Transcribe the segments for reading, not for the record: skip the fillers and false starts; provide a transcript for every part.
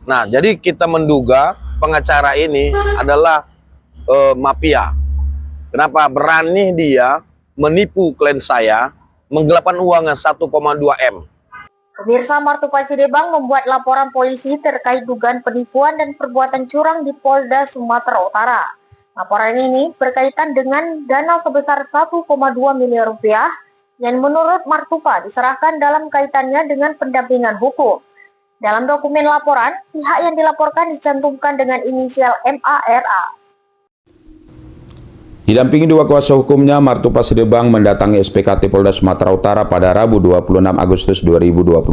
Nah, jadi kita menduga pengacara ini adalah mafia. Kenapa? Berani dia menipu klien saya, menggelapkan uangnya 1,2 M. Pemirsa, Martupa Sidebang membuat laporan polisi terkait dugaan penipuan dan perbuatan curang di Polda Sumatera Utara. Laporan ini berkaitan dengan dana sebesar 1,2 miliar rupiah yang menurut Martupa diserahkan dalam kaitannya dengan pendampingan hukum. Dalam dokumen laporan, pihak yang dilaporkan dicantumkan dengan inisial MARA. Didampingi dua kuasa hukumnya, Martupa Sidebang mendatangi SPKT Polda Sumatera Utara pada Rabu 26 Agustus 2026.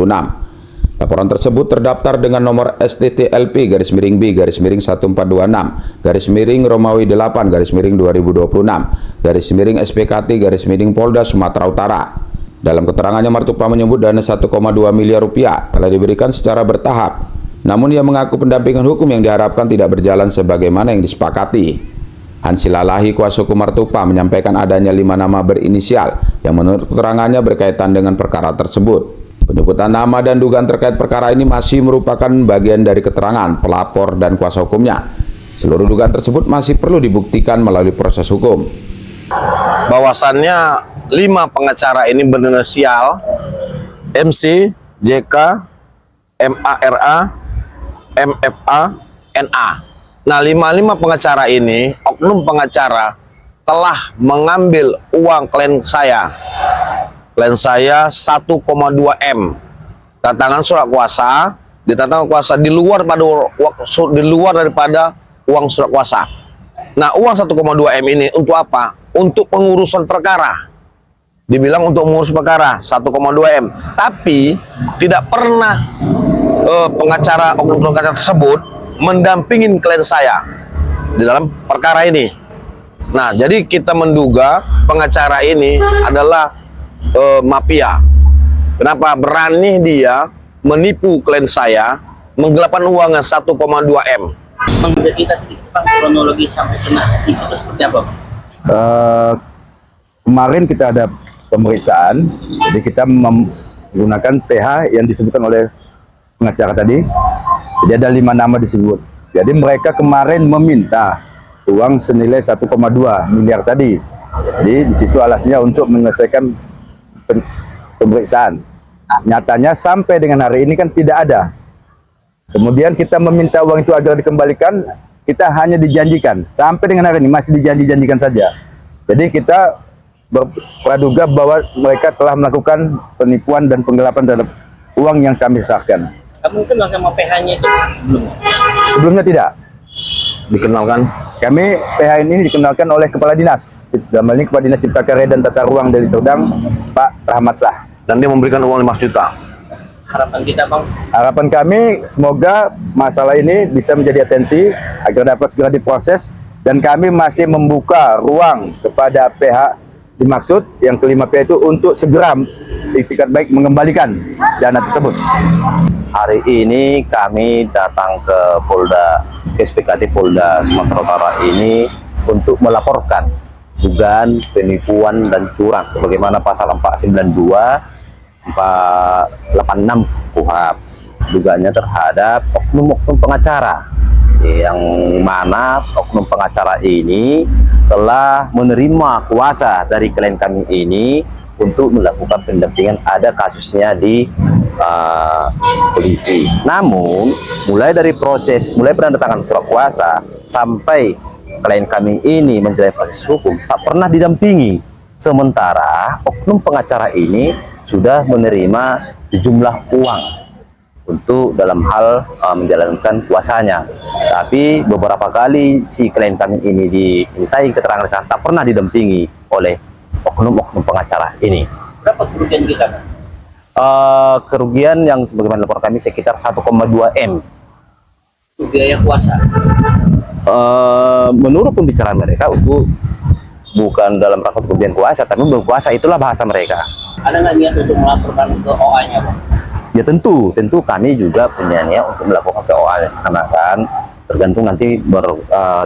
Laporan tersebut terdaftar dengan nomor STTLP-B-1426-Romawi 8-2026-SPKT Polda Sumatera Utara. Dalam keterangannya, Martupa menyebut dana 1,2 miliar rupiah telah diberikan secara bertahap. Namun ia mengaku pendampingan hukum yang diharapkan tidak berjalan sebagaimana yang disepakati. Hansi Lalahi, kuasa hukum Martupa, menyampaikan adanya 5 nama berinisial yang menurut keterangannya berkaitan dengan perkara tersebut. Penyebutan nama dan dugaan terkait perkara ini masih merupakan bagian dari keterangan pelapor dan kuasa hukumnya. Seluruh dugaan tersebut masih perlu dibuktikan melalui proses hukum. Bahwasannya 5 pengacara ini berinisial MC, JK, MARA, MFA, NA. Nah, 5 pengacara ini, oknum pengacara telah mengambil uang klien saya. Klien saya 1,2 M. Tantangan surat kuasa, ditantangan kuasa di luar daripada uang surat kuasa. Nah, uang 1,2 M ini untuk apa? Untuk pengurusan perkara. Dibilang untuk mengurus perkara 1,2 M. Tapi tidak pernah oknum pengacara tersebut mendampingin klien saya di dalam perkara ini. Nah, jadi kita menduga pengacara ini adalah mafia. Kenapa? Berani dia menipu klien saya, menggelapkan uangnya 1,2 M. Kita sedikit Pak, kronologi sampai kena itu seperti apa Pak? Kemarin kita ada pemeriksaan, jadi kita menggunakan PH yang disebutkan oleh pengacara tadi. Jadi ada 5 nama disebut. Jadi mereka kemarin meminta uang senilai 1,2 miliar tadi. Jadi di situ alasnya untuk menyelesaikan pemeriksaan. Nyatanya sampai dengan hari ini kan tidak ada. Kemudian kita meminta uang itu agar dikembalikan, kita hanya dijanjikan. Sampai dengan hari ini masih dijanjikan saja. Jadi kita berpraduga bahwa mereka telah melakukan penipuan dan penggelapan terhadap uang yang kami serahkan. Kamu kenal sama PH-nya itu belum? Sebelumnya tidak Dikenalkan. Kami PH ini dikenalkan oleh Kepala Dinas, dalam hal ini Kepala Dinas Cipta Karya dan Tata Ruang Deli Serdang, Pak Rahmat Shah. Dan dia memberikan uang 5 juta. Harapan kita Bang? Harapan kami semoga masalah ini bisa menjadi atensi agar dapat segera diproses, dan kami masih membuka ruang kepada PH dimaksud yang kelima PH itu untuk segera itikat baik mengembalikan dana tersebut. Hari ini kami datang ke SPKT Polda Sumatera Utara ini untuk melaporkan dugaan penipuan dan curang sebagaimana pasal 492 486 KUHP. Dugaannya terhadap oknum-oknum pengacara, yang mana oknum pengacara ini telah menerima kuasa dari klien kami ini untuk melakukan pendampingan. Ada kasusnya di polisi. Namun mulai dari penandatangan surat kuasa sampai klien kami ini menjalani proses hukum tak pernah didampingi. Sementara oknum pengacara ini sudah menerima sejumlah uang untuk dalam hal menjalankan kuasanya. Tapi beberapa kali si klien kami ini dimintai keterangan saat tak pernah didampingi oleh oknum-oknum pengacara ini. Berapa kerugian kita? Kerugian yang sebagaimana laporan kami sekitar 1,2 M. Untuk biaya kuasa? Menurut pembicaraan mereka itu bukan dalam rangka kerugian kuasa, tapi berkuasa, itulah bahasa mereka. Ada nggak niat untuk melaporkan ke OA-nya Pak? Ya tentu kami juga punya niat untuk melakukan ke OA-nya, seakan-akan tergantung nanti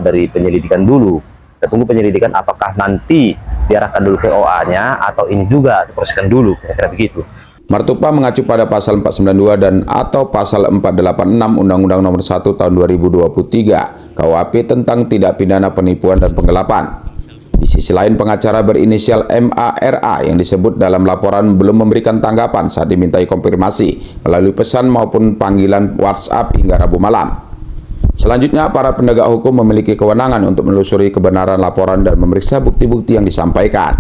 dari penyelidikan dulu. Kita tunggu penyelidikan apakah nanti diarahkan dulu ke OA-nya atau ini juga diproseskan dulu, kira-kira begitu. Martupa mengacu pada pasal 492 dan atau pasal 486 Undang-Undang Nomor 1 Tahun 2023 KUHP tentang tindak pidana penipuan dan penggelapan. Di sisi lain, pengacara berinisial MARA yang disebut dalam laporan belum memberikan tanggapan saat dimintai konfirmasi melalui pesan maupun panggilan WhatsApp hingga Rabu malam. Selanjutnya, para penegak hukum memiliki kewenangan untuk menelusuri kebenaran laporan dan memeriksa bukti-bukti yang disampaikan.